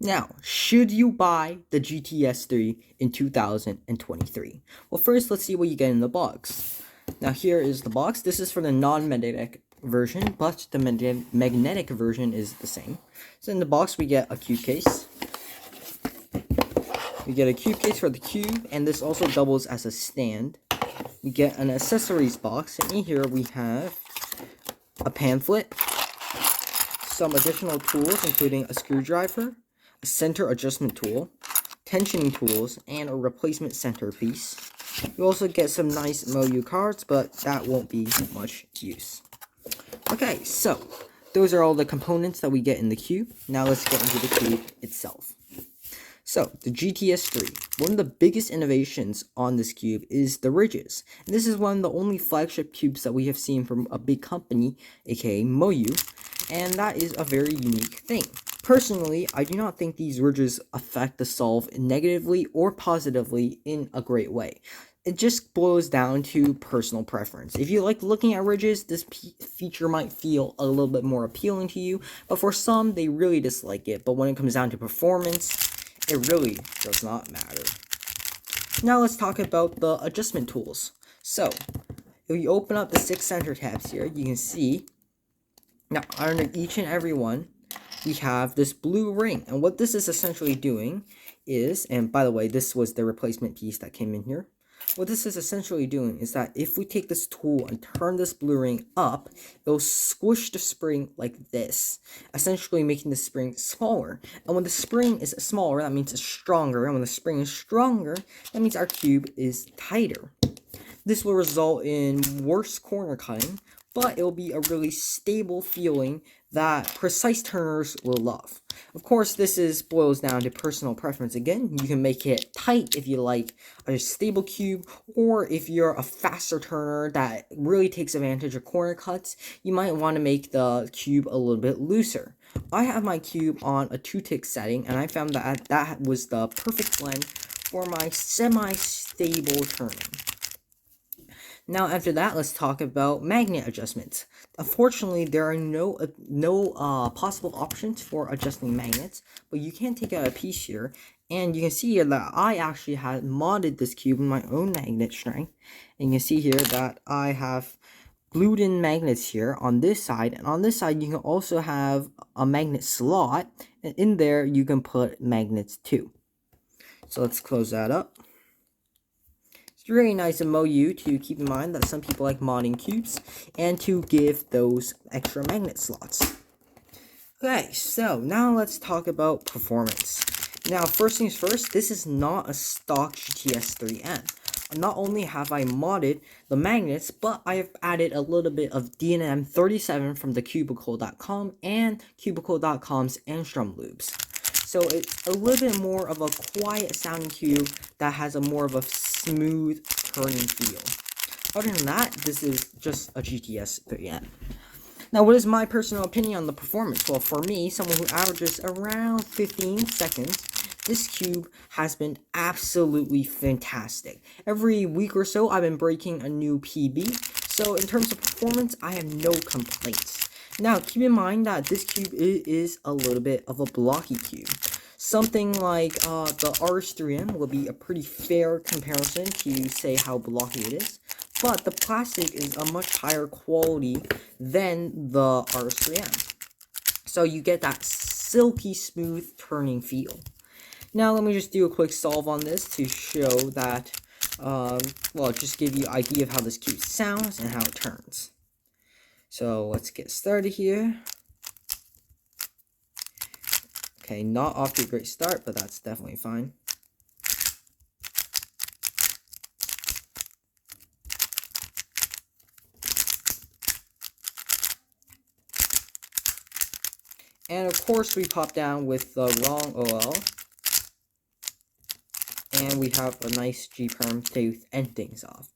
Now, should you buy the GTS3 in 2023? Well, first, let's see what you get in the box. Now, here is the box. This is for the non-magnetic version, but the magnetic version is the same. So in the box, we get a cube case. We get a cube case for the cube, and this also doubles as a stand. We get an accessories box, and in here we have a pamphlet, some additional tools, including a screwdriver, a center adjustment tool, tensioning tools, and a replacement centerpiece. You also get some nice Moyu cards, but that won't be much use. Okay, so those are all the components that we get in the cube. Now let's get into the cube itself. So, the GTS3, one of the biggest innovations on this cube is the ridges. And this is one of the only flagship cubes that we have seen from a big company, aka Moyu, and that is a very unique thing. Personally, I do not think these ridges affect the solve negatively or positively in a great way. It just boils down to personal preference. If you like looking at ridges, this feature might feel a little bit more appealing to you, but for some, they really dislike it. But when it comes down to performance, it really does not matter. Now let's talk about the adjustment tools. So, if you open up the 6 center tabs here, you can see, now under each and every one, we have this blue ring. And what this is essentially doing is, and by the way, this was the replacement piece that came in here. What this is essentially doing is that if we take this tool and turn this blue ring up, it'll squish the spring like this, essentially making the spring smaller. And when the spring is smaller, that means it's stronger. And when the spring is stronger, that means our cube is tighter. This will result in worse corner cutting, but it'll be a really stable feeling that precise turners will love. Of course, this boils down to personal preference again. You can make it tight if you like a stable cube, or if you're a faster turner that really takes advantage of corner cuts, you might want to make the cube a little bit looser. I have my cube on a 2-tick setting, and I found that that was the perfect blend for my semi-stable turning. Now after that, let's talk about magnet adjustments. Unfortunately, there are no possible options for adjusting magnets, but you can take out a piece here, and you can see here that I actually had modded this cube in my own magnet strength. And you can see here that I have glued in magnets here on this side, and on this side you can also have a magnet slot, and in there you can put magnets too. So let's close that up. It's really nice of Moyu to keep in mind that some people like modding cubes, and to give those extra magnet slots. Okay, so now let's talk about performance. Now, first things first, this is not a stock GTS3M. Not only have I modded the magnets, but I have added a little bit of DNM37 from the cubicle.com and cubicle.com's Angstrom loops. So it's a little bit more of a quiet sounding cube that has a more of a smooth turning feel. Other than that, this is just a GTS3M. Now, what is my personal opinion on the performance? Well, for me, someone who averages around 15 seconds, this cube has been absolutely fantastic. Every week or so, I've been breaking a new PB. So in terms of performance, I have no complaints. Now, keep in mind that this cube is a little bit of a blocky cube. Something like the RS3M will be a pretty fair comparison to say how blocky it is. But the plastic is a much higher quality than the RS3M. So you get that silky smooth turning feel. Now let me just do a quick solve on this to show that, well, just give you an idea of how this cube sounds and how it turns. So let's get started here. Okay, not off to a great start, but that's definitely fine. And of course, we pop down with the wrong OL. And we have a nice G-perm to end things off.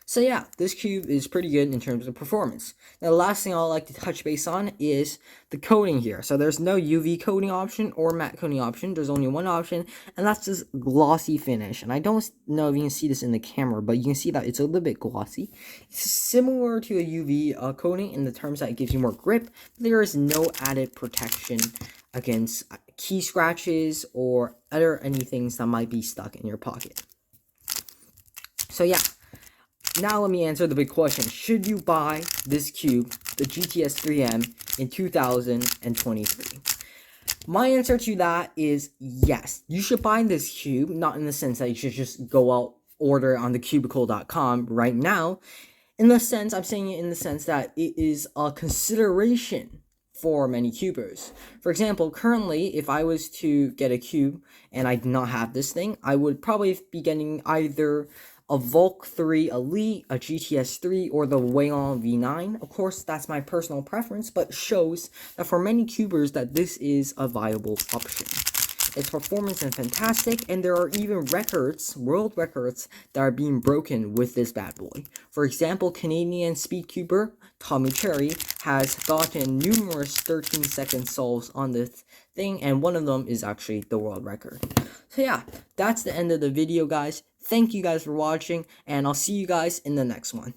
So yeah, this cube is pretty good in terms of performance. Now the last thing I'd like to touch base on is the coating here. So there's no UV coating option or matte coating option. There's only one option, and that's this glossy finish. And I don't know if you can see this in the camera, but you can see that it's a little bit glossy. It's similar to a UV coating in the terms that it gives you more grip, but there is no added protection against key scratches or other anything that might be stuck in your pocket. So yeah, now let me answer the big question. Should you buy this cube, the GTS3M, in 2023? My answer to that is yes. You should buy this cube, not in the sense that you should just go out, order on thecubicle.com right now. In the sense, I'm saying it in the sense that it is a consideration for many cubers. For example, currently, if I was to get a cube and I did not have this thing, I would probably be getting either a Volk 3 Elite, a GTS 3, or the Waylon V9. Of course, that's my personal preference, but shows that for many cubers that this is a viable option. Its performance is fantastic, and there are even records, world records, that are being broken with this bad boy. For example, Canadian speedcuber Tommy Cherry has gotten numerous 13-second solves on this thing, and one of them is actually the world record. So yeah, that's the end of the video, guys. Thank you guys for watching, and I'll see you guys in the next one.